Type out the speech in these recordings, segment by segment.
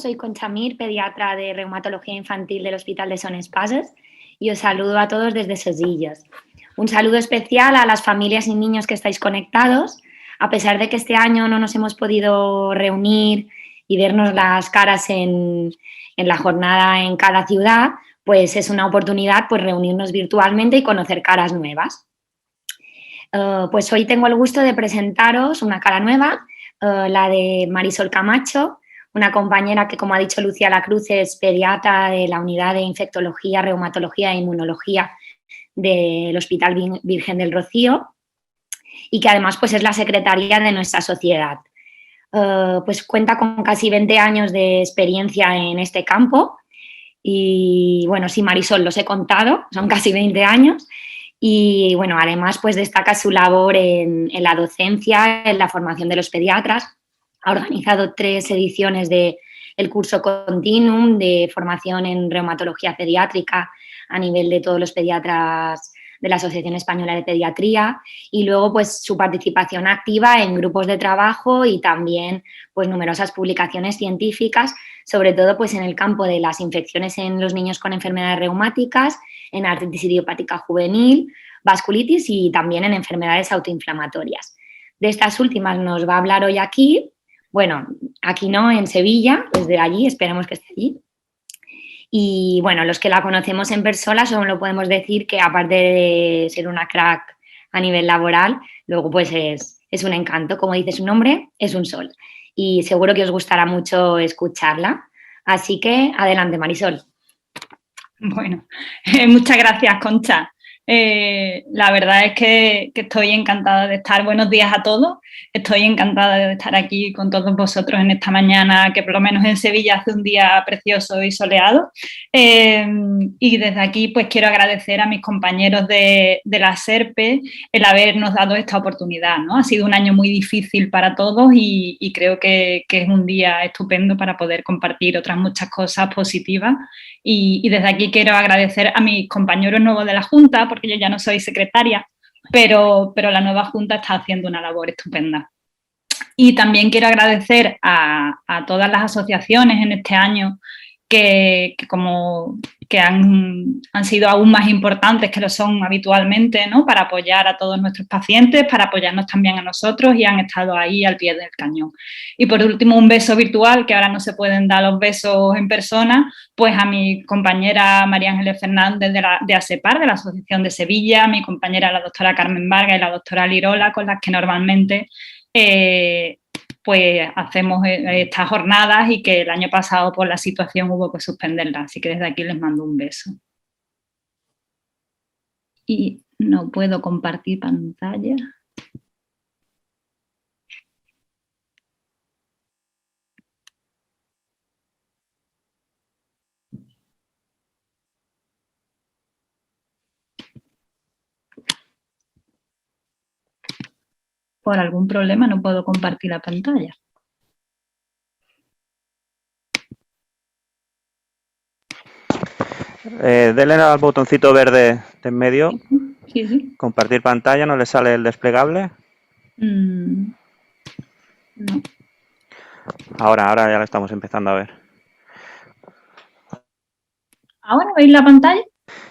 soy Concha Mir, pediatra de reumatología infantil del Hospital de Son Espases y os saludo a todos desde Sesillas. Un saludo especial a las familias y niños que estáis conectados. A pesar de que este año no nos hemos podido reunir y vernos las caras en la jornada en cada ciudad, pues es una oportunidad pues reunirnos virtualmente y conocer caras nuevas. Pues hoy tengo el gusto de presentaros una cara nueva, la de Marisol Camacho, una compañera que, como ha dicho Lucía Lacruz, es pediatra de la unidad de infectología, reumatología e inmunología del Hospital Virgen del Rocío y que además pues, es la secretaria de nuestra sociedad. Pues cuenta con casi 20 años de experiencia en este campo y, bueno, sí, Marisol, los he contado, son casi 20 años. Y, bueno, además pues destaca su labor en la docencia, en la formación de los pediatras. Ha organizado 3 ediciones del curso Continuum de formación en reumatología pediátrica a nivel de todos los pediatras de la Asociación Española de Pediatría y luego pues su participación activa en grupos de trabajo y también pues numerosas publicaciones científicas, sobre todo pues en el campo de las infecciones en los niños con enfermedades reumáticas, en artritis idiopática juvenil, vasculitis y también en enfermedades autoinflamatorias. De estas últimas nos va a hablar hoy aquí, bueno, aquí no, en Sevilla, desde allí, esperemos que esté allí. Y, bueno, los que la conocemos en persona solo podemos decir que, aparte de ser una crack a nivel laboral, luego pues es un encanto, como dice su nombre, es un sol. Y seguro que os gustará mucho escucharla. Así que, adelante, Marisol. Bueno, muchas gracias, Concha. La verdad es que estoy encantada de estar. Buenos días a todos. Estoy encantada de estar aquí con todos vosotros en esta mañana, que por lo menos en Sevilla hace un día precioso y soleado. Y desde aquí pues quiero agradecer a mis compañeros de la SERPE el habernos dado esta oportunidad, ¿no? Ha sido un año muy difícil para todos y creo que es un día estupendo para poder compartir otras muchas cosas positivas. Y desde aquí quiero agradecer a mis compañeros nuevos de la Junta, porque yo ya no soy secretaria, pero la nueva Junta está haciendo una labor estupenda. Y también quiero agradecer a todas las asociaciones en este año que han sido aún más importantes que lo son habitualmente, ¿no? Para apoyar a todos nuestros pacientes, para apoyarnos también a nosotros y han estado ahí al pie del cañón. Y por último, un beso virtual, que ahora no se pueden dar los besos en persona, pues a mi compañera María Ángeles Fernández de ASEPAR, de la Asociación de Sevilla, a mi compañera la doctora Carmen Vargas y la doctora Lirola, con las que normalmente pues hacemos estas jornadas y que el año pasado por la situación hubo que suspenderlas, así que desde aquí les mando un beso. Y no puedo compartir pantalla. Por algún problema no puedo compartir la pantalla. Denle al botoncito verde de en medio. Sí, sí. Compartir pantalla, ¿no le sale el desplegable? No. Ahora ya la estamos empezando a ver. ¿Ahora veis la pantalla?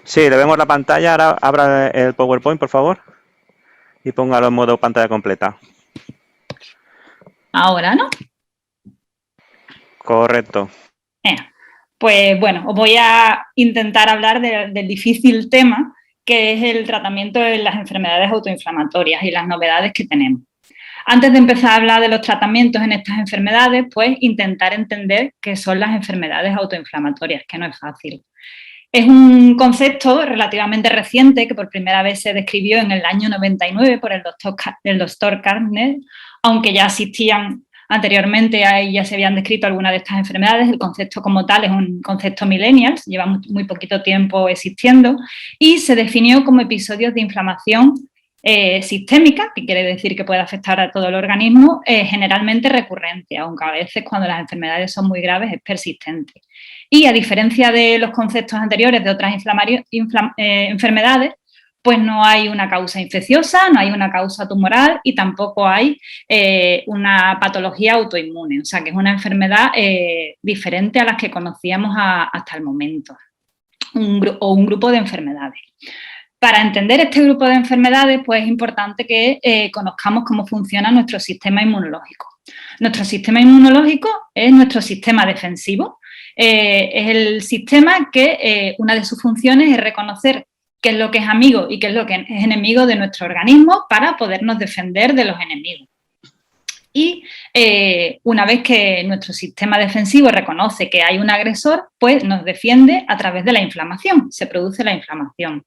Sí, le vemos la pantalla. Ahora abra el PowerPoint, por favor. Y póngalo en modo pantalla completa. Ahora, ¿no? Correcto. Pues bueno, os voy a intentar hablar del difícil tema que es el tratamiento de las enfermedades autoinflamatorias y las novedades que tenemos. Antes de empezar a hablar de los tratamientos en estas enfermedades, pues intentar entender qué son las enfermedades autoinflamatorias, que no es fácil. Es un concepto relativamente reciente que por primera vez se describió en el año 99 por el doctor Karpner, aunque ya existían anteriormente, ahí ya se habían descrito algunas de estas enfermedades. El concepto como tal es un concepto millennials, lleva muy poquito tiempo existiendo y se definió como episodios de inflamación sistémica, que quiere decir que puede afectar a todo el organismo, generalmente recurrente, aunque a veces cuando las enfermedades son muy graves es persistente. Y a diferencia de los conceptos anteriores de otras enfermedades, pues no hay una causa infecciosa, no hay una causa tumoral y tampoco hay una patología autoinmune, o sea que es una enfermedad diferente a las que conocíamos hasta el momento, o un grupo de enfermedades. Para entender este grupo de enfermedades, pues es importante que conozcamos cómo funciona nuestro sistema inmunológico. Nuestro sistema inmunológico es nuestro sistema defensivo, es el sistema que una de sus funciones es reconocer qué es lo que es amigo y qué es lo que es enemigo de nuestro organismo para podernos defender de los enemigos. Y una vez que nuestro sistema defensivo reconoce que hay un agresor, pues nos defiende a través de la inflamación, se produce la inflamación.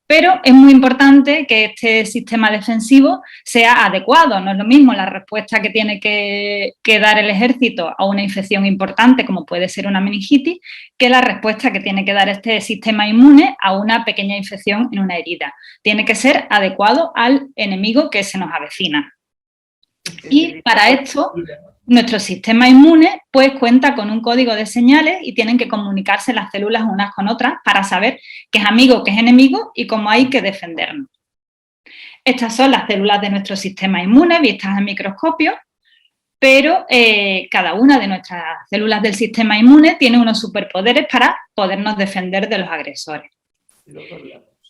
Pero es muy importante que este sistema defensivo sea adecuado. No es lo mismo la respuesta que tiene que dar el ejército a una infección importante, como puede ser una meningitis, que la respuesta que tiene que dar este sistema inmune a una pequeña infección en una herida. Tiene que ser adecuado al enemigo que se nos avecina. Y para esto, nuestro sistema inmune pues cuenta con un código de señales y tienen que comunicarse las células unas con otras para saber qué es amigo, qué es enemigo y cómo hay que defendernos. Estas son las células de nuestro sistema inmune vistas en microscopio, pero cada una de nuestras células del sistema inmune tiene unos superpoderes para podernos defender de los agresores.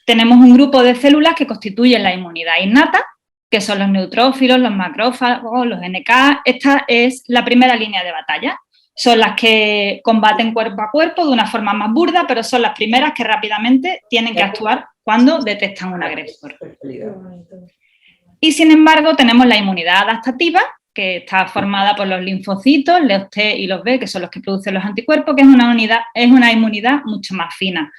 Tenemos un grupo de células que constituyen la inmunidad innata, que son los neutrófilos, los macrófagos, los NK. Esta es la primera línea de batalla. Son las que combaten cuerpo a cuerpo de una forma más burda, pero son las primeras que rápidamente tienen que actuar cuando detectan un agresor. Y sin embargo tenemos la inmunidad adaptativa, que está formada por los linfocitos, los T y los B, que son los que producen los anticuerpos, que es una inmunidad mucho más fina.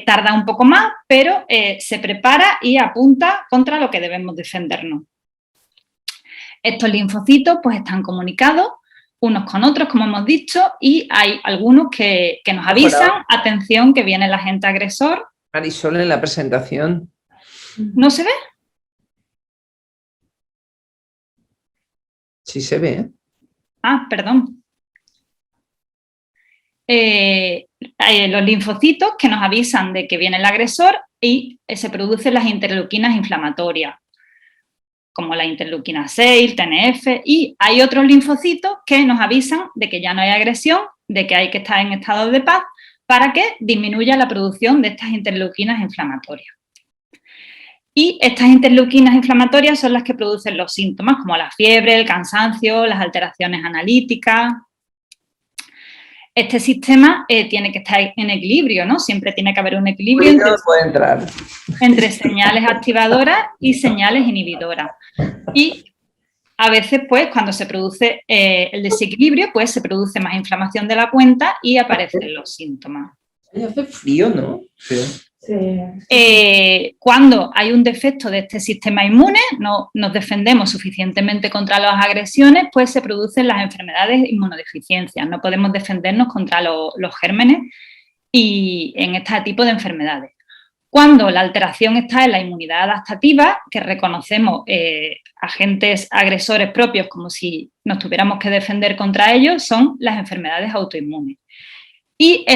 Tarda un poco más, pero se prepara y apunta contra lo que debemos defendernos. Estos linfocitos pues están comunicados unos con otros, como hemos dicho, y hay algunos que nos avisan, atención, que viene el agente agresor. Marisol, en la presentación. ¿No se ve? Sí se ve, ¿eh? Ah, perdón. Los linfocitos que nos avisan de que viene el agresor y se producen las interleuquinas inflamatorias, como la interleuquina 6, TNF, y hay otros linfocitos que nos avisan de que ya no hay agresión, de que hay que estar en estado de paz, para que disminuya la producción de estas interleuquinas inflamatorias. Y estas interleuquinas inflamatorias son las que producen los síntomas, como la fiebre, el cansancio, las alteraciones analíticas. Este sistema tiene que estar en equilibrio, ¿no? Siempre tiene que haber un equilibrio entre señales activadoras y señales inhibidoras. Y a veces, pues, cuando se produce el desequilibrio, pues se produce más inflamación de la cuenta y aparecen los síntomas. Hace frío, ¿no? Sí. Cuando hay un defecto de este sistema inmune, no nos defendemos suficientemente contra las agresiones, pues se producen las enfermedades inmunodeficiencias. No podemos defendernos contra los gérmenes y en este tipo de enfermedades. Cuando la alteración está en la inmunidad adaptativa, que reconocemos agentes agresores propios como si nos tuviéramos que defender contra ellos, son las enfermedades autoinmunes. Y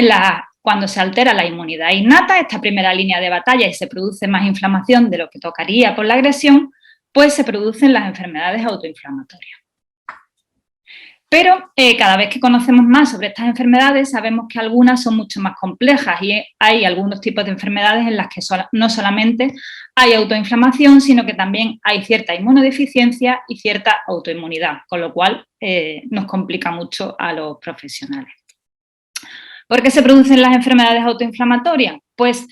cuando se altera la inmunidad innata, esta primera línea de batalla, y se produce más inflamación de lo que tocaría por la agresión, pues se producen las enfermedades autoinflamatorias. Pero cada vez que conocemos más sobre estas enfermedades, sabemos que algunas son mucho más complejas y hay algunos tipos de enfermedades en las que no solamente hay autoinflamación, sino que también hay cierta inmunodeficiencia y cierta autoinmunidad, con lo cual nos complica mucho a los profesionales. ¿Por qué se producen las enfermedades autoinflamatorias? Pues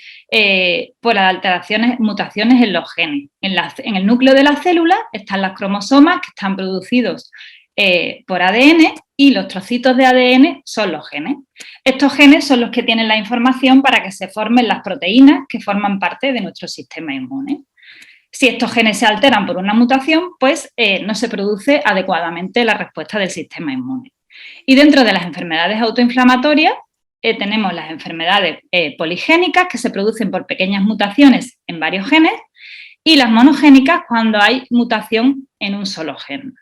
por las alteraciones, mutaciones en los genes. En el núcleo de la célula están las cromosomas que están producidos por ADN y los trocitos de ADN son los genes. Estos genes son los que tienen la información para que se formen las proteínas que forman parte de nuestro sistema inmune. Si estos genes se alteran por una mutación, pues no se produce adecuadamente la respuesta del sistema inmune. Y dentro de las enfermedades autoinflamatorias tenemos las enfermedades poligénicas que se producen por pequeñas mutaciones en varios genes y las monogénicas cuando hay mutación en un solo gen.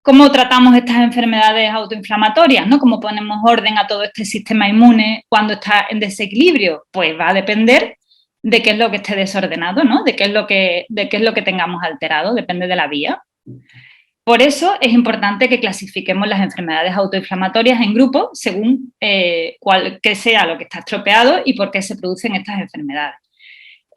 ¿Cómo tratamos estas enfermedades autoinflamatorias, ¿no? ¿Cómo ponemos orden a todo este sistema inmune cuando está en desequilibrio? Pues va a depender de qué es lo que esté desordenado, ¿no? De qué es lo que tengamos alterado, depende de la vía. Por eso es importante que clasifiquemos las enfermedades autoinflamatorias en grupos según qué sea lo que está estropeado y por qué se producen estas enfermedades.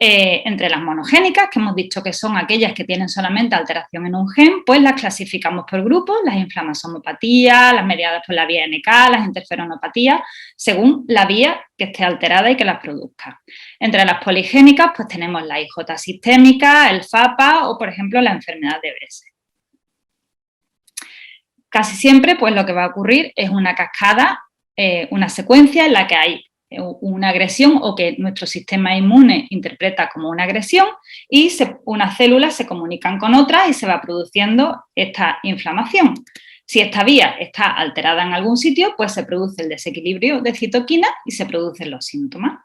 Entre las monogénicas, que hemos dicho que son aquellas que tienen solamente alteración en un gen, pues las clasificamos por grupos, las inflamasomopatías, las mediadas por la vía NK, las interferonopatías, según la vía que esté alterada y que las produzca. Entre las poligénicas, pues tenemos la IJ sistémica, el FAPA o, por ejemplo, la enfermedad de Bessel. Casi siempre, pues lo que va a ocurrir es una cascada, una secuencia en la que hay una agresión o que nuestro sistema inmune interpreta como una agresión y unas células se comunican con otras y se va produciendo esta inflamación. Si esta vía está alterada en algún sitio, pues se produce el desequilibrio de citoquinas y se producen los síntomas.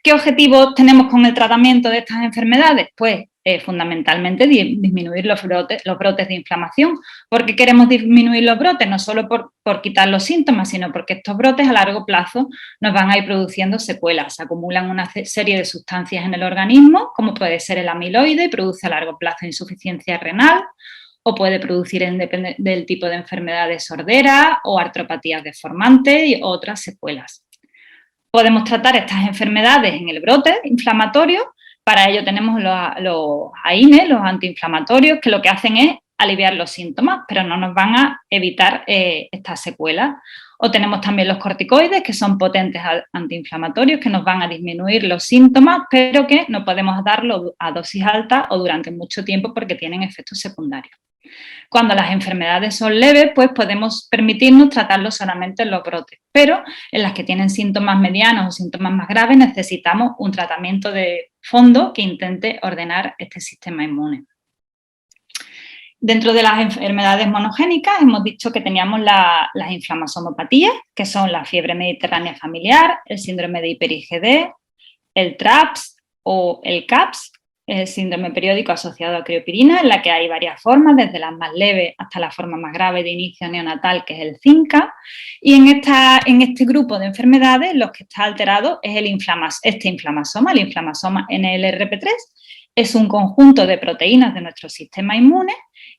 ¿Qué objetivos tenemos con el tratamiento de estas enfermedades? Pues fundamentalmente disminuir los brotes de inflamación. ¿Por qué queremos disminuir los brotes? No solo por quitar los síntomas, sino porque estos brotes a largo plazo nos van a ir produciendo secuelas. Se acumulan una serie de sustancias en el organismo, como puede ser el amiloide, y produce a largo plazo insuficiencia renal, o puede producir del tipo de enfermedades sorderas o artropatías deformantes y otras secuelas. Podemos tratar estas enfermedades en el brote inflamatorio. Para ello tenemos los AINE, los antiinflamatorios, que lo que hacen es aliviar los síntomas, pero no nos van a evitar estas secuelas. O tenemos también los corticoides, que son potentes antiinflamatorios, que nos van a disminuir los síntomas, pero que no podemos darlo a dosis alta o durante mucho tiempo porque tienen efectos secundarios. Cuando las enfermedades son leves, pues podemos permitirnos tratarlos solamente en los brotes, pero en las que tienen síntomas medianos o síntomas más graves necesitamos un tratamiento de fondo que intente ordenar este sistema inmune. Dentro de las enfermedades monogénicas hemos dicho que teníamos las inflamasomopatías, que son la fiebre mediterránea familiar, el síndrome de hiper-IgD, el TRAPS o el CAPS, el síndrome periódico asociado a criopirina, en la que hay varias formas, desde las más leves hasta la forma más grave de inicio neonatal, que es el CINCA. Y en este grupo de enfermedades, lo que está alterado es este inflamasoma, el inflamasoma NLRP3, es un conjunto de proteínas de nuestro sistema inmune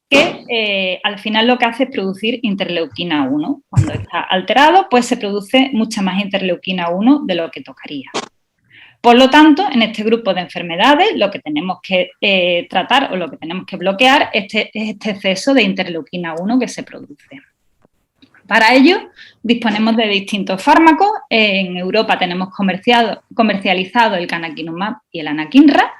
que al final lo que hace es producir interleuquina 1. Cuando está alterado, pues se produce mucha más interleuquina 1 de lo que tocaría. Por lo tanto, en este grupo de enfermedades lo que tenemos que tratar o lo que tenemos que bloquear es este exceso de interleuquina 1 que se produce. Para ello, disponemos de distintos fármacos. En Europa tenemos comercializado el canakinumab y el anakinra,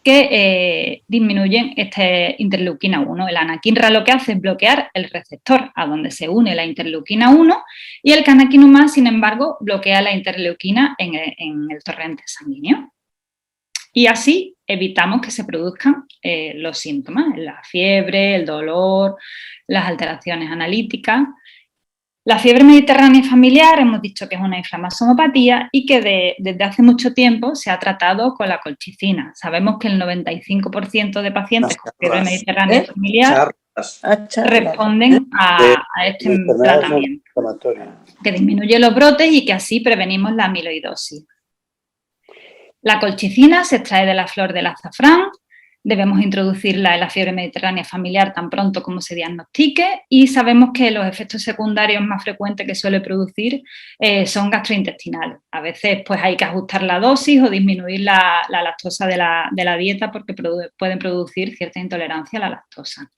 que disminuyen este interleuquina 1. El anakinra lo que hace es bloquear el receptor a donde se une la interleuquina 1 y el canakinumab, sin embargo, bloquea la interleuquina en el torrente sanguíneo. Y así evitamos que se produzcan los síntomas, la fiebre, el dolor, las alteraciones analíticas. La fiebre mediterránea familiar hemos dicho que es una inflamasomopatía y que desde hace mucho tiempo se ha tratado con la colchicina. Sabemos que el 95% de pacientes con fiebre mediterránea familiar responden a este tratamiento, que disminuye los brotes y que así prevenimos la amiloidosis. La colchicina se extrae de la flor del azafrán. Debemos introducirla en la fiebre mediterránea familiar tan pronto como se diagnostique y sabemos que los efectos secundarios más frecuentes que suele producir son gastrointestinales. A veces pues hay que ajustar la dosis o disminuir la lactosa de la dieta porque pueden producir cierta intolerancia a la lactosa.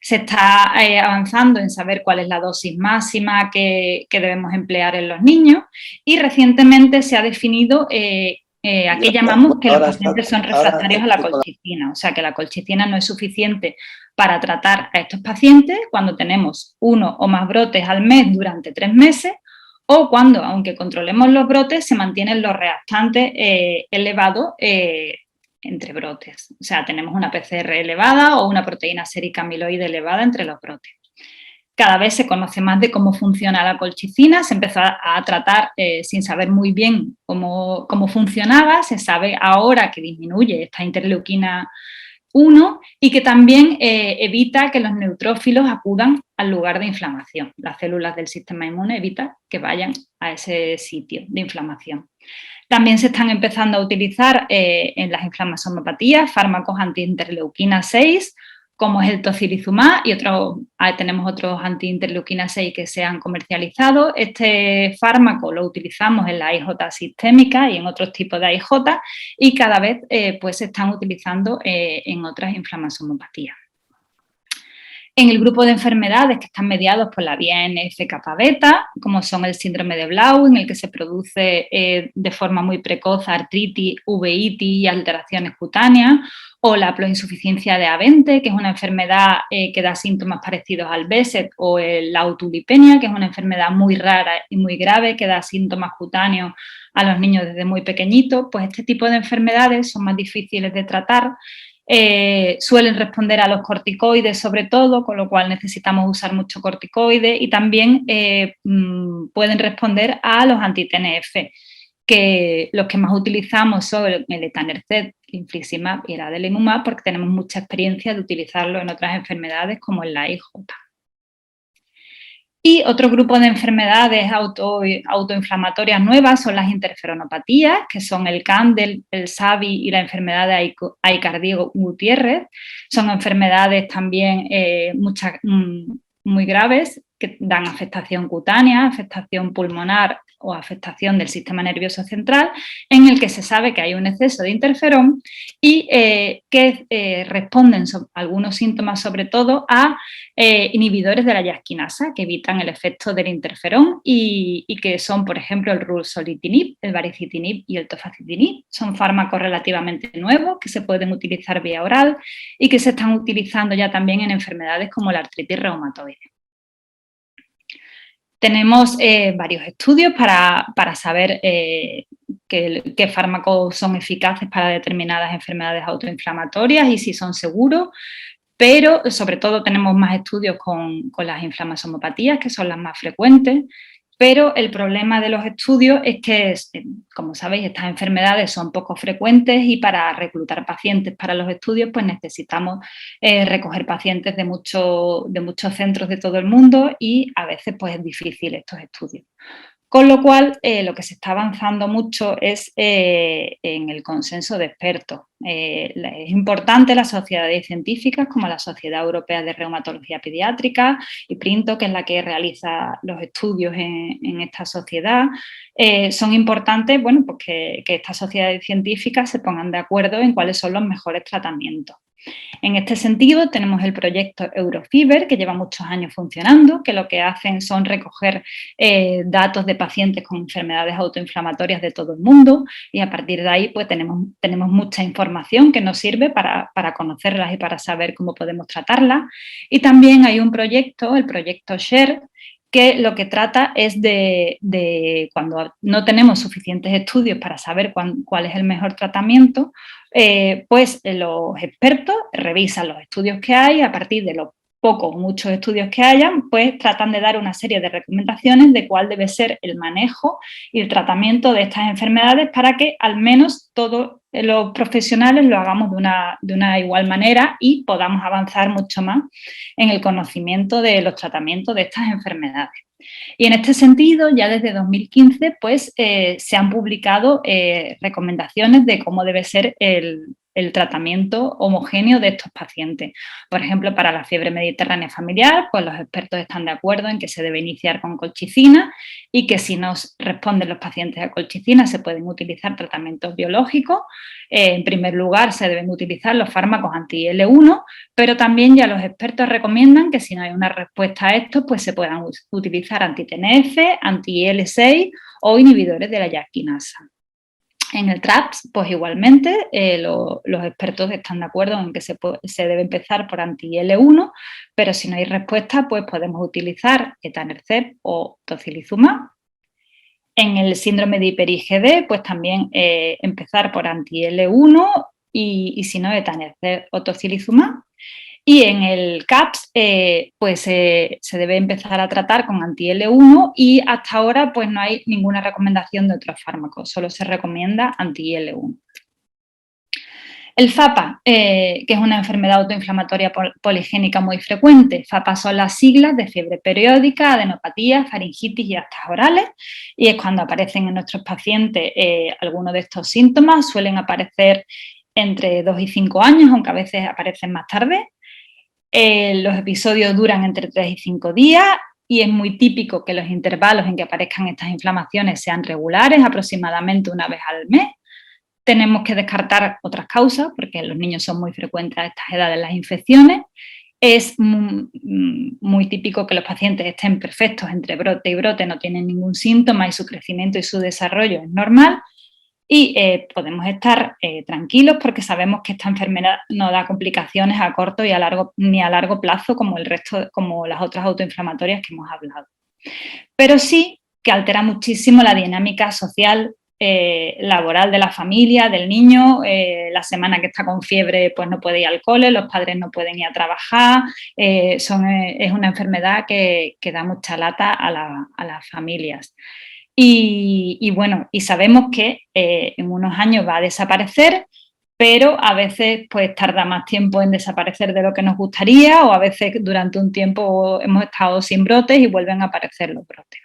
Se está avanzando en saber cuál es la dosis máxima que debemos emplear en los niños y recientemente se ha definido aquí llamamos que los pacientes son refractarios a la colchicina, o sea que la colchicina no es suficiente para tratar a estos pacientes cuando tenemos 1 o más brotes al mes durante 3 meses o cuando, aunque controlemos los brotes, se mantienen los reactantes elevados entre brotes. O sea, tenemos una PCR elevada o una proteína sérica amiloide elevada entre los brotes. Cada vez se conoce más de cómo funciona la colchicina, se empezó a tratar sin saber muy bien cómo funcionaba, se sabe ahora que disminuye esta interleuquina 1 y que también evita que los neutrófilos acudan al lugar de inflamación. Las células del sistema inmune evitan que vayan a ese sitio de inflamación. También se están empezando a utilizar en las inflamasomopatías fármacos antiinterleuquina 6, como es el tocilizumab, y tenemos otros antiinterleuquina 6 que se han comercializado. Este fármaco lo utilizamos en la AIJ sistémica y en otros tipos de AIJ, y cada vez pues se están utilizando en otras inflamasomopatías. En el grupo de enfermedades que están mediados por la vía NF-kappa-beta, como son el síndrome de Blau, en el que se produce de forma muy precoz artritis, uveitis y alteraciones cutáneas, o la ploinsuficiencia de A20, que es una enfermedad que da síntomas parecidos al BESET, o la autolipenia, que es una enfermedad muy rara y muy grave, que da síntomas cutáneos a los niños desde muy pequeñitos. Pues este tipo de enfermedades son más difíciles de tratar. Suelen responder a los corticoides sobre todo, con lo cual necesitamos usar mucho corticoide, y también pueden responder a los anti-TNF, que los que más utilizamos son el etanercept, infliximab y el adalimumab, porque tenemos mucha experiencia de utilizarlo en otras enfermedades como en la AIJ. Y otro grupo de enfermedades autoinflamatorias nuevas son las interferonopatías, que son el CANDEL, el SAVI y la enfermedad de Aicardi-Gutiérrez. Son enfermedades también muy graves, que dan afectación cutánea, afectación pulmonar o afectación del sistema nervioso central, en el que se sabe que hay un exceso de interferón y que responden algunos síntomas sobre todo a inhibidores de la yasquinasa, que evitan el efecto del interferón y que son, por ejemplo, el rulsolitinib, el baricitinib y el tofacitinib. Son fármacos relativamente nuevos que se pueden utilizar vía oral y que se están utilizando ya también en enfermedades como la artritis reumatoide. Tenemos varios estudios para saber qué fármacos son eficaces para determinadas enfermedades autoinflamatorias y si son seguros, pero sobre todo tenemos más estudios con las inflamasomopatías, que son las más frecuentes. Pero el problema de los estudios es que, como sabéis, estas enfermedades son poco frecuentes y para reclutar pacientes para los estudios pues necesitamos recoger pacientes de muchos centros de todo el mundo y a veces pues es difícil estos estudios. Con lo cual, lo que se está avanzando mucho es en el consenso de expertos. Es importante las sociedades científicas como la Sociedad Europea de Reumatología Pediátrica y PRINTO, que es la que realiza los estudios en esta sociedad. Son importantes, bueno, pues que estas sociedades científicas se pongan de acuerdo en cuáles son los mejores tratamientos. En este sentido, tenemos el proyecto Eurofiber, que lleva muchos años funcionando, que lo que hacen son recoger datos de pacientes con enfermedades autoinflamatorias de todo el mundo y a partir de ahí pues tenemos mucha información que nos sirve para conocerlas y para saber cómo podemos tratarlas. Y también hay un proyecto, el proyecto SHARE, que lo que trata es de cuando no tenemos suficientes estudios para saber cuál es el mejor tratamiento, pues los expertos revisan los estudios que hay, a partir de los pocos o muchos estudios que hayan, pues tratan de dar una serie de recomendaciones de cuál debe ser el manejo y el tratamiento de estas enfermedades para que al menos todos los profesionales lo hagamos de una igual manera y podamos avanzar mucho más en el conocimiento de los tratamientos de estas enfermedades. Y en este sentido, ya desde 2015, pues se han publicado recomendaciones de cómo debe ser el tratamiento homogéneo de estos pacientes. Por ejemplo, para la fiebre mediterránea familiar, pues los expertos están de acuerdo en que se debe iniciar con colchicina y que si no responden los pacientes a colchicina se pueden utilizar tratamientos biológicos. En primer lugar, se deben utilizar los fármacos anti-IL-1, pero también ya los expertos recomiendan que si no hay una respuesta a esto, pues se puedan utilizar anti-TNF, anti-IL-6 o inhibidores de la yasquinasa. En el TRAPS, pues igualmente, los expertos están de acuerdo en que se debe empezar por anti-IL-1, pero si no hay respuesta, pues podemos utilizar etanercept o tocilizumab. En el síndrome de hiper-IgD, pues también empezar por anti-IL-1 y si no, etanercept o tocilizumab. Y en el CAPS, pues se debe empezar a tratar con anti-IL-1 y hasta ahora pues no hay ninguna recomendación de otros fármacos, solo se recomienda anti-IL-1. El FAPA, que es una enfermedad autoinflamatoria poligénica muy frecuente. FAPA son las siglas de fiebre periódica, adenopatía, faringitis y aftas orales, y es cuando aparecen en nuestros pacientes algunos de estos síntomas. Suelen aparecer entre 2 y 5 años, aunque a veces aparecen más tarde. Los episodios duran entre 3 y 5 días y es muy típico que los intervalos en que aparezcan estas inflamaciones sean regulares, aproximadamente una vez al mes. Tenemos que descartar otras causas, porque en los niños son muy frecuentes a estas edades las infecciones. Es muy típico que los pacientes estén perfectos entre brote y brote, no tienen ningún síntoma y su crecimiento y su desarrollo es normal. Y podemos estar tranquilos porque sabemos que esta enfermedad no da complicaciones a corto y a largo plazo como el resto, como las otras autoinflamatorias que hemos hablado. Pero sí que altera muchísimo la dinámica social, laboral de la familia, del niño. La semana que está con fiebre pues no puede ir al cole, los padres no pueden ir a trabajar. Es una enfermedad que da mucha lata a las familias. Y bueno, y sabemos que en unos años va a desaparecer, pero a veces pues tarda más tiempo en desaparecer de lo que nos gustaría, o a veces durante un tiempo hemos estado sin brotes y vuelven a aparecer los brotes.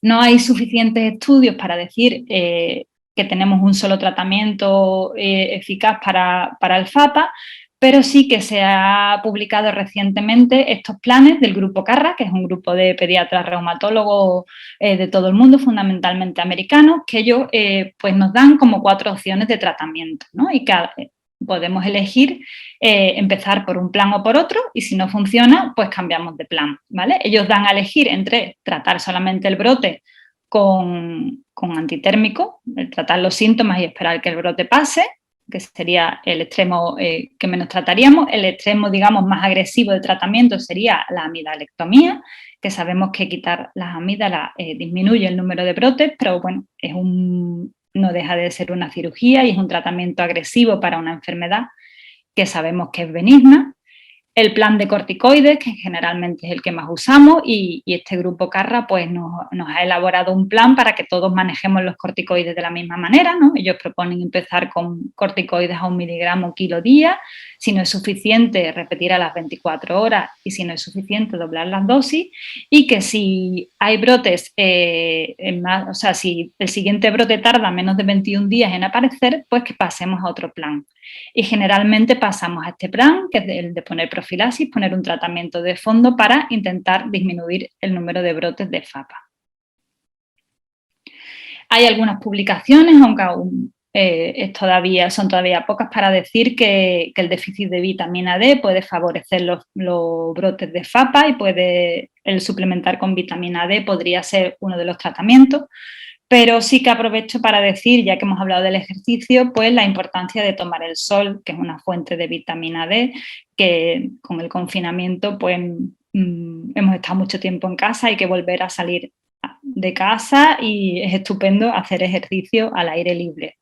No hay suficientes estudios para decir que tenemos un solo tratamiento eficaz para el FAPA, pero sí que se ha publicado recientemente estos planes del Grupo CARRA, que es un grupo de pediatras reumatólogos de todo el mundo, fundamentalmente americanos, que ellos pues nos dan como 4 opciones de tratamiento, ¿no? Y podemos elegir empezar por un plan o por otro, y si no funciona, pues cambiamos de plan, ¿vale? Ellos dan a elegir entre tratar solamente el brote con antitérmico, tratar los síntomas y esperar que el brote pase, que sería el extremo que menos trataríamos. El extremo, digamos, más agresivo de tratamiento sería la amidalectomía, que sabemos que quitar las amígdalas disminuye el número de brotes, pero bueno, no deja de ser una cirugía y es un tratamiento agresivo para una enfermedad que sabemos que es benigna. El plan de corticoides, que generalmente es el que más usamos, y este grupo CARRA pues nos ha elaborado un plan para que todos manejemos los corticoides de la misma manera, ¿no? Ellos proponen empezar con corticoides a 1 miligramo kilo día, si no es suficiente repetir a las 24 horas y si no es suficiente doblar las dosis, y que si hay brotes, o sea, si el siguiente brote tarda menos de 21 días en aparecer, pues que pasemos a otro plan. Y generalmente pasamos a este plan, que es el de poner profilaxis, poner un tratamiento de fondo para intentar disminuir el número de brotes de FAPA. Hay algunas publicaciones, aunque aún son todavía pocas, para decir que el déficit de vitamina D puede favorecer los brotes de FAPA y el suplementar con vitamina D podría ser uno de los tratamientos. Pero sí que aprovecho para decir, ya que hemos hablado del ejercicio, pues la importancia de tomar el sol, que es una fuente de vitamina D, que con el confinamiento pues hemos estado mucho tiempo en casa, hay que volver a salir de casa y es estupendo hacer ejercicio al aire libre.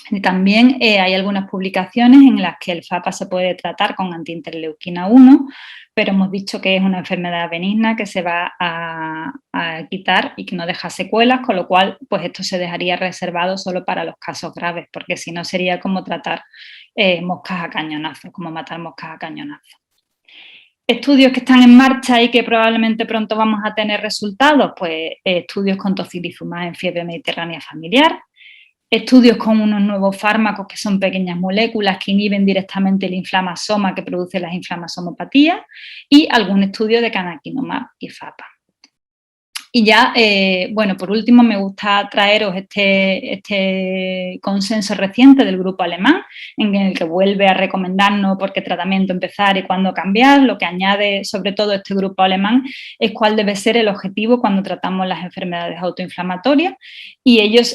Y también hay algunas publicaciones en las que el FAPA se puede tratar con antiinterleuquina 1, pero hemos dicho que es una enfermedad benigna que se va a quitar y que no deja secuelas, con lo cual pues esto se dejaría reservado solo para los casos graves, porque si no sería como tratar moscas a cañonazo, como matar moscas a cañonazo. Estudios que están en marcha y que probablemente pronto vamos a tener resultados, pues estudios con tocilizumab en fiebre mediterránea familiar, estudios con unos nuevos fármacos que son pequeñas moléculas que inhiben directamente el inflamasoma que produce las inflamasomopatías y algún estudio de canakinumab y FAPA. Y ya, bueno, por último me gusta traeros este consenso reciente del grupo alemán, en el que vuelve a recomendarnos por qué tratamiento empezar y cuándo cambiar. Lo que añade sobre todo este grupo alemán es cuál debe ser el objetivo cuando tratamos las enfermedades autoinflamatorias, y ellos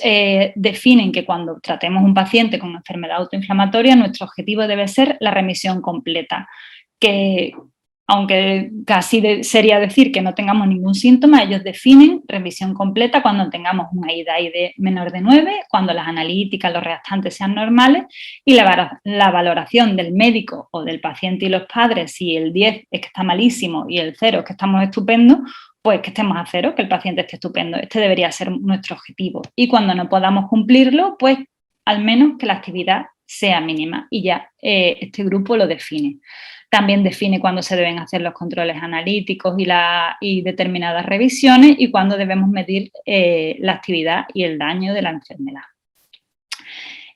definen que cuando tratemos un paciente con enfermedad autoinflamatoria, nuestro objetivo debe ser la remisión completa, que aunque casi sería decir que no tengamos ningún síntoma, ellos definen remisión completa cuando tengamos una IDA-ID menor de 9, cuando las analíticas, los reactantes sean normales y la valoración del médico o del paciente y los padres, si el 10 es que está malísimo y el 0 es que estamos estupendos, pues que estemos a 0, que el paciente esté estupendo. Este debería ser nuestro objetivo. Y cuando no podamos cumplirlo, pues al menos que la actividad sea mínima, y ya este grupo lo define. También define cuándo se deben hacer los controles analíticos y determinadas revisiones y cuándo debemos medir la actividad y el daño de la enfermedad.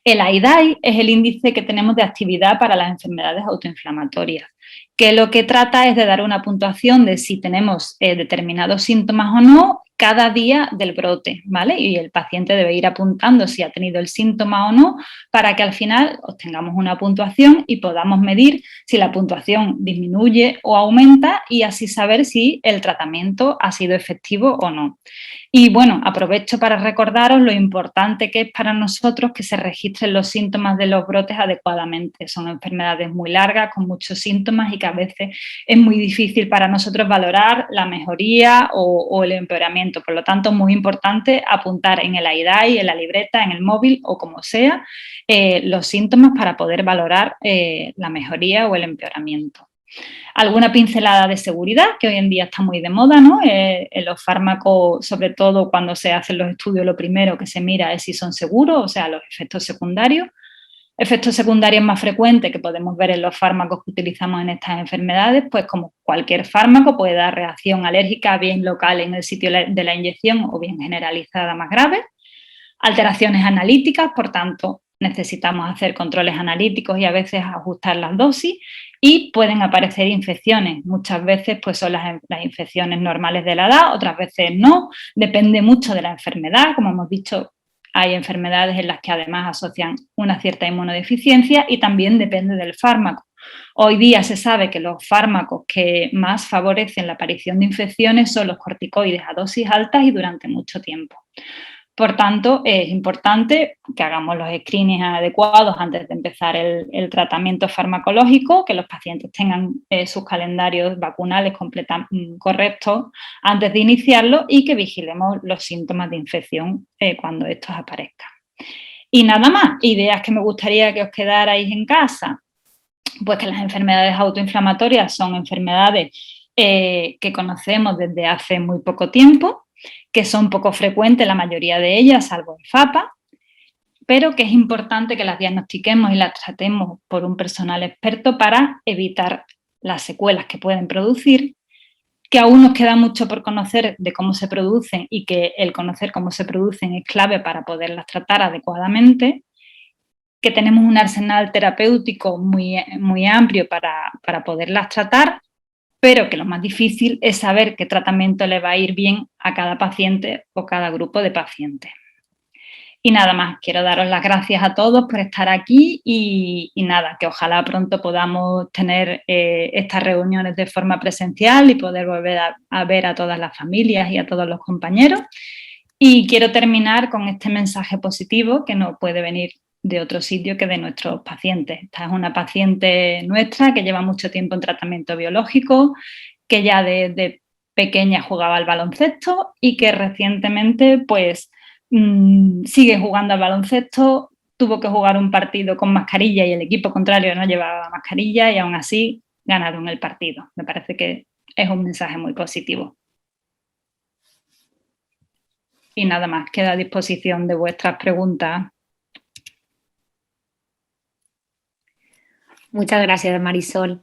El AIDAI es el índice que tenemos de actividad para las enfermedades autoinflamatorias, que lo que trata es de dar una puntuación de si tenemos determinados síntomas o no cada día del brote, ¿vale? Y el paciente debe ir apuntando si ha tenido el síntoma o no para que al final obtengamos una puntuación y podamos medir si la puntuación disminuye o aumenta y así saber si el tratamiento ha sido efectivo o no. Y bueno, aprovecho para recordaros lo importante que es para nosotros que se registren los síntomas de los brotes adecuadamente. Son enfermedades muy largas, con muchos síntomas y que a veces es muy difícil para nosotros valorar la mejoría o el empeoramiento. Por lo tanto, es muy importante apuntar en el AIDAI, en la libreta, en el móvil o como sea, los síntomas para poder valorar la mejoría o el empeoramiento. Alguna pincelada de seguridad, que hoy en día está muy de moda, ¿no? En los fármacos, sobre todo cuando se hacen los estudios, lo primero que se mira es si son seguros, o sea, los efectos secundarios. Efectos secundarios más frecuentes que podemos ver en los fármacos que utilizamos en estas enfermedades, pues como cualquier fármaco puede dar reacción alérgica bien local en el sitio de la inyección o bien generalizada más grave. Alteraciones analíticas, por tanto, necesitamos hacer controles analíticos y a veces ajustar las dosis y pueden aparecer infecciones. Muchas veces pues son las infecciones normales de la edad, otras veces no. Depende mucho de la enfermedad. Como hemos dicho, hay enfermedades en las que además asocian una cierta inmunodeficiencia y también depende del fármaco. Hoy día se sabe que los fármacos que más favorecen la aparición de infecciones son los corticoides a dosis altas y durante mucho tiempo. Por tanto, es importante que hagamos los screenings adecuados antes de empezar el tratamiento farmacológico, que los pacientes tengan sus calendarios vacunales correctos antes de iniciarlo y que vigilemos los síntomas de infección cuando estos aparezcan. Y nada más, ideas que me gustaría que os quedarais en casa, pues que las enfermedades autoinflamatorias son enfermedades que conocemos desde hace muy poco tiempo, que son poco frecuentes la mayoría de ellas, salvo el FAPA, pero que es importante que las diagnostiquemos y las tratemos por un personal experto para evitar las secuelas que pueden producir, que aún nos queda mucho por conocer de cómo se producen y que el conocer cómo se producen es clave para poderlas tratar adecuadamente, que tenemos un arsenal terapéutico muy amplio para poderlas tratar, pero que lo más difícil es saber qué tratamiento le va a ir bien a cada paciente o cada grupo de pacientes. Y nada más, quiero daros las gracias a todos por estar aquí y nada, que ojalá pronto podamos tener estas reuniones de forma presencial y poder volver a ver a todas las familias y a todos los compañeros. Y quiero terminar con este mensaje positivo que no puede venir de otro sitio que de nuestros pacientes. Esta es una paciente nuestra que lleva mucho tiempo en tratamiento biológico, que ya desde pequeña jugaba al baloncesto y que recientemente pues sigue jugando al baloncesto, tuvo que jugar un partido con mascarilla y el equipo contrario no llevaba mascarilla y aún así ganaron el partido. Me parece que es un mensaje muy positivo. Y nada más, queda a disposición de vuestras preguntas. Muchas gracias, Marisol.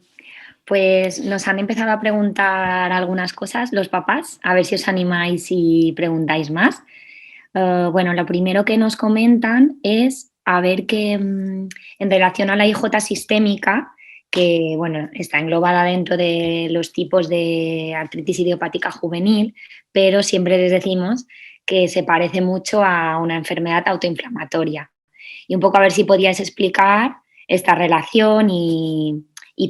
Pues nos han empezado a preguntar algunas cosas los papás, a ver si os animáis y preguntáis más. Bueno, lo primero que nos comentan es a ver que en relación a la IJ sistémica, que bueno, está englobada dentro de los tipos de artritis idiopática juvenil, pero siempre les decimos que se parece mucho a una enfermedad autoinflamatoria. Y un poco a ver si podíais explicar esta relación y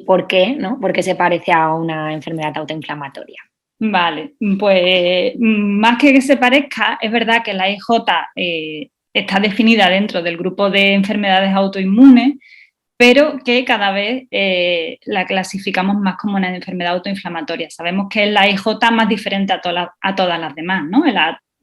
por qué, ¿no? Por qué se parece a una enfermedad autoinflamatoria. Vale, pues más que se parezca, es verdad que la IJ está definida dentro del grupo de enfermedades autoinmunes, pero que cada vez la clasificamos más como una enfermedad autoinflamatoria. Sabemos que es la IJ más diferente a todas las demás, ¿no?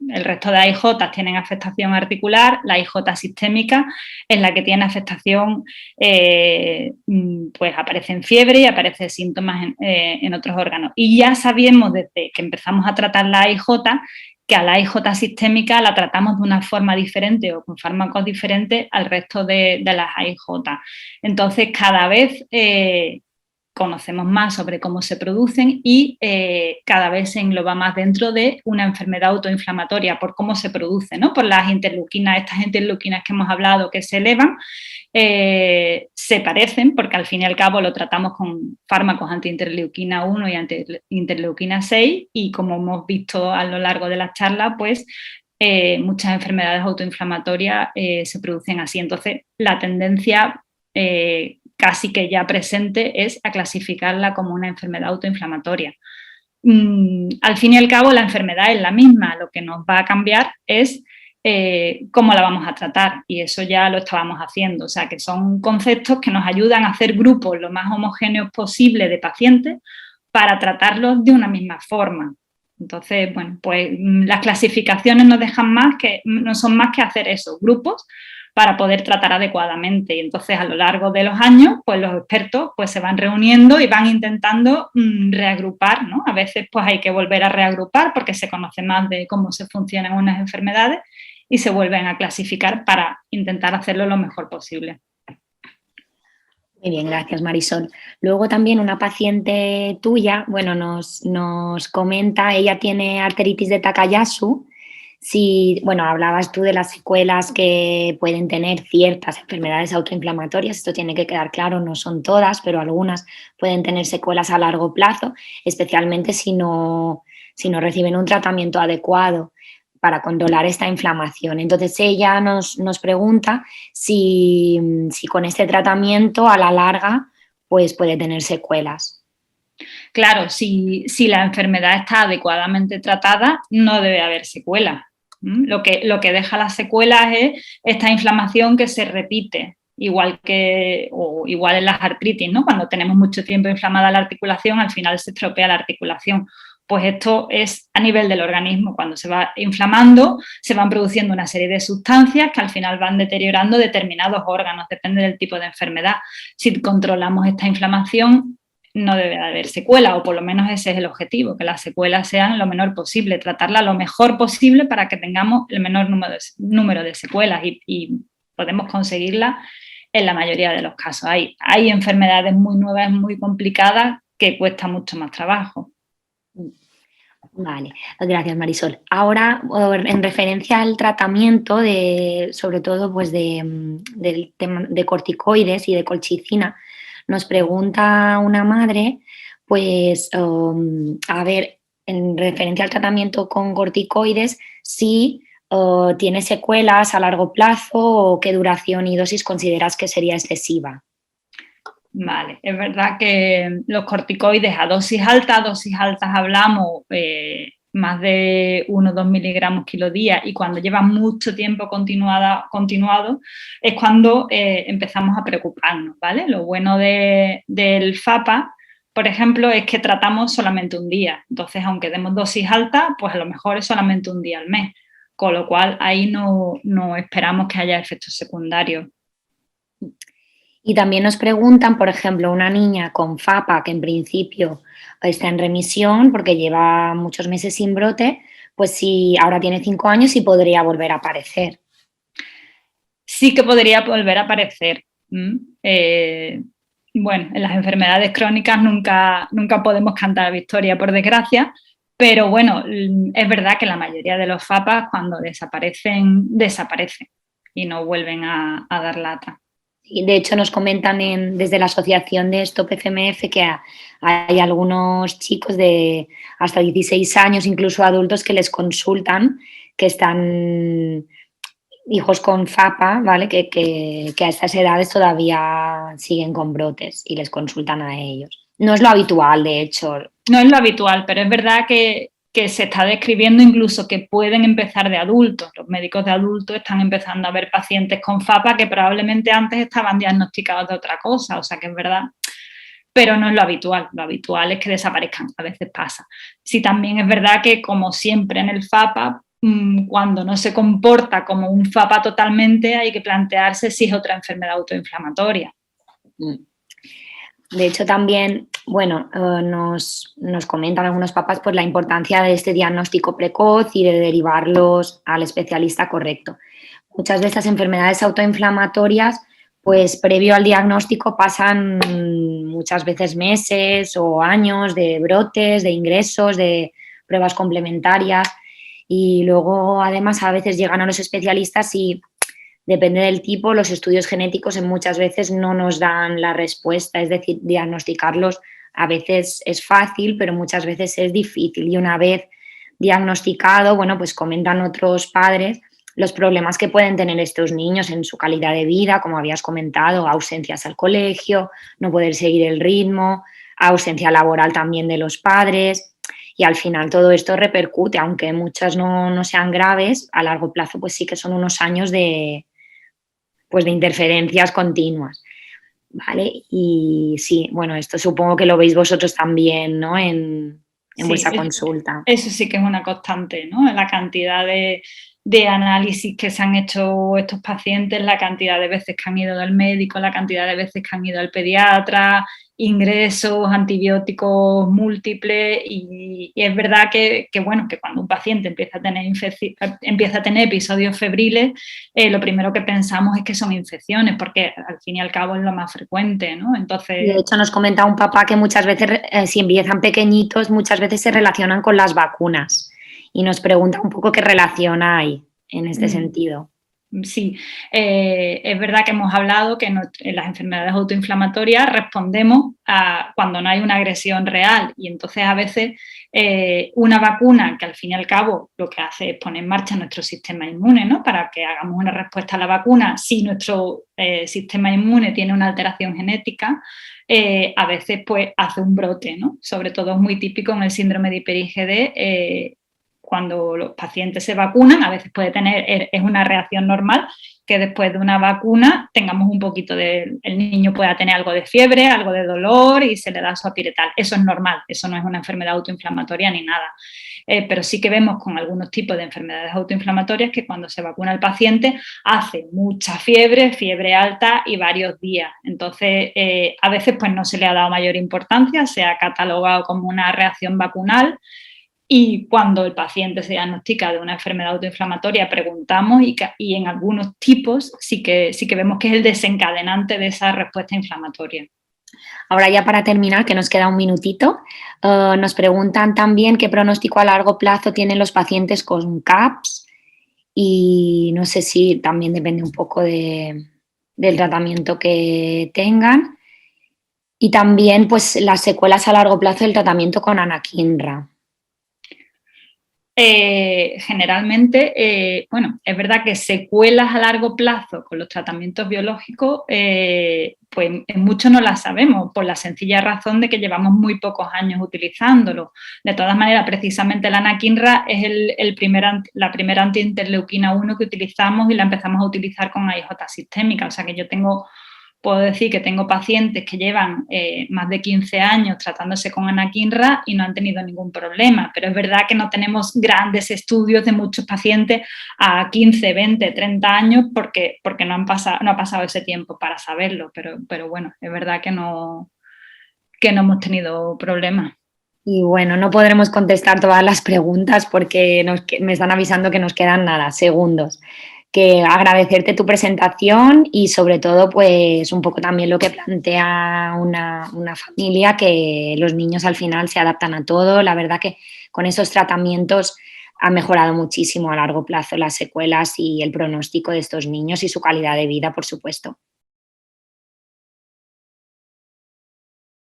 El resto de AIJ tienen afectación articular, la IJ sistémica es la que tiene afectación, pues aparecen fiebre y aparecen síntomas en otros órganos. Y ya sabíamos desde que empezamos a tratar la AIJ que a la IJ sistémica la tratamos de una forma diferente o con fármacos diferentes al resto de las AIJ. Entonces, cada vez conocemos más sobre cómo se producen y cada vez se engloba más dentro de una enfermedad autoinflamatoria por cómo se produce, ¿no? Por las interleuquinas, estas interleuquinas que hemos hablado que se elevan, se parecen porque al fin y al cabo lo tratamos con fármacos anti-interleuquina 1 y anti-interleuquina 6 y como hemos visto a lo largo de la charla, pues muchas enfermedades autoinflamatorias se producen así. Entonces, la tendencia casi que ya presente es a clasificarla como una enfermedad autoinflamatoria. Al fin y al cabo, la enfermedad es la misma, lo que nos va a cambiar es cómo la vamos a tratar y eso ya lo estábamos haciendo, o sea que son conceptos que nos ayudan a hacer grupos lo más homogéneos posible de pacientes para tratarlos de una misma forma. Entonces, bueno, pues las clasificaciones no son más que hacer eso, grupos para poder tratar adecuadamente y entonces a lo largo de los años pues los expertos pues se van reuniendo y van intentando reagrupar, ¿no? A veces pues hay que volver a reagrupar porque se conoce más de cómo se funcionan unas enfermedades y se vuelven a clasificar para intentar hacerlo lo mejor posible. Muy bien, gracias Marisol. Luego también una paciente tuya, bueno, nos comenta, ella tiene arteritis de Takayasu. Si, bueno, hablabas tú de las secuelas que pueden tener ciertas enfermedades autoinflamatorias, esto tiene que quedar claro, no son todas, pero algunas pueden tener secuelas a largo plazo, especialmente si no reciben un tratamiento adecuado para controlar esta inflamación. Entonces ella nos pregunta si con este tratamiento a la larga pues puede tener secuelas. Claro, si la enfermedad está adecuadamente tratada, no debe haber secuelas. Lo que deja las secuelas es esta inflamación que se repite, igual en las artritis, ¿no? Cuando tenemos mucho tiempo inflamada la articulación, al final se estropea la articulación. Pues esto es a nivel del organismo. Cuando se va inflamando, se van produciendo una serie de sustancias que al final van deteriorando determinados órganos, depende del tipo de enfermedad. Si controlamos esta inflamación, no debe haber secuela, o por lo menos ese es el objetivo, que las secuelas sean lo menor posible, tratarla lo mejor posible para que tengamos el menor número de secuelas y podemos conseguirla en la mayoría de los casos. Hay enfermedades muy nuevas, muy complicadas, que cuesta mucho más trabajo. Vale, gracias Marisol. Ahora, en referencia al tratamiento, sobre todo pues del tema de corticoides y de colchicina, nos pregunta una madre, pues, a ver, en referencia al tratamiento con corticoides, si tiene secuelas a largo plazo o qué duración y dosis consideras que sería excesiva. Vale, es verdad que los corticoides a dosis altas hablamos más de 1 o 2 miligramos kilo día y cuando lleva mucho tiempo continuado es cuando empezamos a preocuparnos, ¿vale? Lo bueno del FAPA, por ejemplo, es que tratamos solamente un día. Entonces, aunque demos dosis altas, pues a lo mejor es solamente un día al mes, con lo cual ahí no esperamos que haya efectos secundarios. Y también nos preguntan, por ejemplo, una niña con FAPA que en principio está en remisión porque lleva muchos meses sin brote, pues si ahora tiene 5 años, sí podría volver a aparecer. Sí que podría volver a aparecer. Bueno, en las enfermedades crónicas nunca podemos cantar victoria, por desgracia, pero bueno, es verdad que la mayoría de los FAPAs cuando desaparecen y no vuelven a dar lata. Y de hecho nos comentan desde la asociación de Stop FMF que hay algunos chicos de hasta 16 años, incluso adultos, que les consultan, que están hijos con FAPA, ¿vale? Que a estas edades todavía siguen con brotes y les consultan a ellos. No es lo habitual, de hecho. No es lo habitual, pero es verdad que se está describiendo incluso que pueden empezar de adultos. Los médicos de adultos están empezando a ver pacientes con FAPA que probablemente antes estaban diagnosticados de otra cosa, o sea que es verdad, pero no es lo habitual. Lo habitual es que desaparezcan, a veces pasa. Sí, también es verdad que como siempre en el FAPA, cuando no se comporta como un FAPA totalmente, hay que plantearse si es otra enfermedad autoinflamatoria. De hecho, también, bueno, nos comentan algunos papás pues, la importancia de este diagnóstico precoz y de derivarlos al especialista correcto. Muchas de estas enfermedades autoinflamatorias, pues previo al diagnóstico pasan muchas veces meses o años de brotes, de ingresos, de pruebas complementarias y luego además a veces llegan a los especialistas y depende del tipo, los estudios genéticos en muchas veces no nos dan la respuesta, es decir, diagnosticarlos a veces es fácil, pero muchas veces es difícil. Y una vez diagnosticado, bueno, pues comentan otros padres los problemas que pueden tener estos niños en su calidad de vida, como habías comentado, ausencias al colegio, no poder seguir el ritmo, ausencia laboral también de los padres. Y al final todo esto repercute, aunque muchas no sean graves, a largo plazo pues sí que son unos años de interferencias continuas, ¿vale? Y sí, bueno, esto supongo que lo veis vosotros también, ¿no? En vuestra consulta. Eso sí que es una constante, ¿no? La cantidad de análisis que se han hecho estos pacientes, la cantidad de veces que han ido al médico, la cantidad de veces que han ido al pediatra, ingresos, antibióticos múltiples y es verdad que cuando un paciente empieza a tener episodios febriles, lo primero que pensamos es que son infecciones, porque al fin y al cabo es lo más frecuente, ¿no? Entonces... De hecho, nos comenta un papá que muchas veces, si empiezan pequeñitos, muchas veces se relacionan con las vacunas y nos pregunta un poco qué relación hay en este sentido. Sí, es verdad que hemos hablado que en las enfermedades autoinflamatorias respondemos cuando no hay una agresión real y entonces a veces una vacuna que al fin y al cabo lo que hace es poner en marcha nuestro sistema inmune, ¿no? Para que hagamos una respuesta a la vacuna. Si nuestro sistema inmune tiene una alteración genética, a veces pues hace un brote, ¿no? Sobre todo es muy típico en el síndrome de Hiper-IgD. Cuando los pacientes se vacunan, a veces es una reacción normal que después de una vacuna tengamos un poquito el niño pueda tener algo de fiebre, algo de dolor y se le da su apiretal. Eso es normal, eso no es una enfermedad autoinflamatoria ni nada. Pero sí que vemos con algunos tipos de enfermedades autoinflamatorias que cuando se vacuna el paciente hace mucha fiebre alta y varios días. Entonces, a veces pues no se le ha dado mayor importancia, se ha catalogado como una reacción vacunal. Y cuando el paciente se diagnostica de una enfermedad autoinflamatoria, preguntamos y en algunos tipos sí que vemos que es el desencadenante de esa respuesta inflamatoria. Ahora ya para terminar, que nos queda un minutito, nos preguntan también qué pronóstico a largo plazo tienen los pacientes con CAPS y no sé si también depende un poco del tratamiento que tengan y también pues las secuelas a largo plazo del tratamiento con anakinra. Generalmente, es verdad que secuelas a largo plazo con los tratamientos biológicos, pues en muchos no las sabemos, por la sencilla razón de que llevamos muy pocos años utilizándolo. De todas maneras, precisamente la anakinra es la primera antiinterleuquina 1 que utilizamos y la empezamos a utilizar con AIJ sistémica, o sea que puedo decir que tengo pacientes que llevan más de 15 años tratándose con anakinra y no han tenido ningún problema, pero es verdad que no tenemos grandes estudios de muchos pacientes a 15, 20, 30 años porque no ha pasado ese tiempo para saberlo, pero bueno, es verdad que no hemos tenido problemas. Y bueno, no podremos contestar todas las preguntas porque me están avisando que nos quedan segundos. Que agradecerte tu presentación y sobre todo pues un poco también lo que plantea una familia, que los niños al final se adaptan a todo. La verdad que con esos tratamientos ha mejorado muchísimo a largo plazo las secuelas y el pronóstico de estos niños y su calidad de vida, por supuesto.